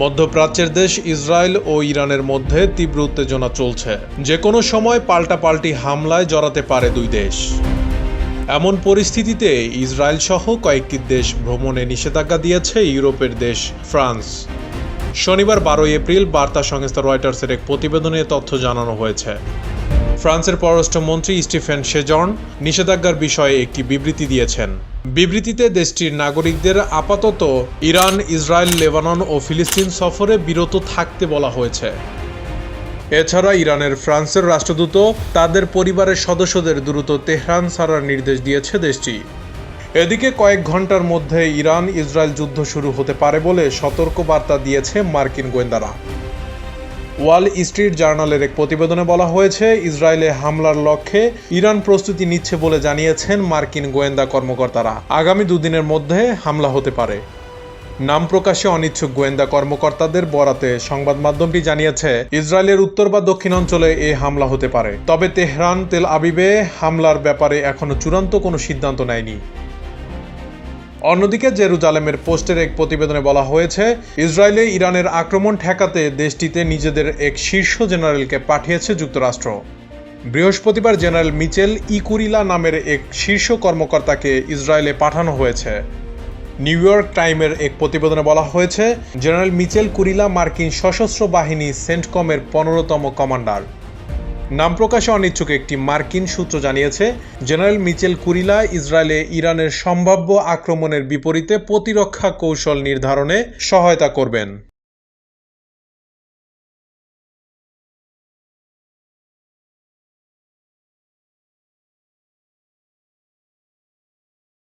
মধ্যপ্রাচ্যের দেশ ইসরায়েল ও ইরানের মধ্যে তীব্র উত্তেজনা চলছে। যে কোনো সময় পাল্টাপাল্টি হামলায় জড়াতে পারে দুই দেশ। এমন পরিস্থিতিতে ইসরায়েল সহ কয়েকটি দেশ ভ্রমণে নিষেধাজ্ঞা দিয়েছে ইউরোপের দেশ ফ্রান্স। শনিবার 12 এপ্রিল বার্তা সংস্থা রয়টার্সের এক প্রতিবেদনে তথ্য জানানো হয়েছে। ফ্রান্সের পররাষ্ট্রমন্ত্রী স্টিফেন সেজর্ন নিষেধাজ্ঞার বিষয়ে একটি বিবৃতি দিয়েছেন। বিবৃতিতে দেশটির নাগরিকদের আপাতত ইরান, ইসরায়েল, লেবানন ও ফিলিস্তিন সফরে বিরত থাকতে বলা হয়েছে। এছাড়া ইরানের ফ্রান্সের রাষ্ট্রদূত তাদের পরিবারের সদস্যদের দ্রুত তেহরান ছাড়ার নির্দেশ দিয়েছে দেশটি। এদিকে কয়েক ঘন্টার মধ্যে ইরান ইসরায়েল যুদ্ধ শুরু হতে পারে বলে সতর্কবার্তা দিয়েছে মার্কিন গোয়েন্দারা। ওয়াল স্ট্রিট জার্নালের এক প্রতিবেদনে বলা হয়েছে, ইসরায়েলে হামলার লক্ষ্যে ইরান প্রস্তুতি নিচ্ছে বলে জানিয়েছেন মার্কিন গোয়েন্দা কর্মকর্তারা। আগামী দুদিনের মধ্যে হামলা হতে পারে। নাম প্রকাশে অনিচ্ছুক গোয়েন্দা কর্মকর্তাদের বরাতে সংবাদ মাধ্যমটি জানিয়েছে, ইসরায়েলের উত্তর বা দক্ষিণ অঞ্চলে এই হামলা হতে পারে। তবে তেহরান, তেল আবিবে হামলার ব্যাপারে এখনো চূড়ান্ত কোনো সিদ্ধান্ত নেয়নি। অন্যদিকে জেরুজালেমের পোস্টের এক প্রতিবেদনে বলা হয়েছে, ইসরায়েলে ইরানের আক্রমণ ঠেকাতে দেশটিতে নিজেদের এক শীর্ষ জেনারেলকে পাঠিয়েছে যুক্তরাষ্ট্র। বৃহস্পতিবার জেনারেল মিচেল ইকুরিলা নামের এক শীর্ষ কর্মকর্তাকে ইসরায়েলে পাঠানো হয়েছে। নিউ ইয়র্ক টাইমের এক প্রতিবেদনে বলা হয়েছে, জেনারেল মিচেল কুরিলা মার্কিন সশস্ত্র বাহিনী সেন্টকমের 15তম কমান্ডার। নাম প্রকাশে অনিচ্ছুক একটি মার্কিন সূত্র জানিয়েছে, জেনারেল মিচেল কুরিলা ইসরায়েলে ইরানের সম্ভাব্য আক্রমণের বিপরীতে প্রতিরক্ষা কৌশল নির্ধারণে সহায়তা করবেন।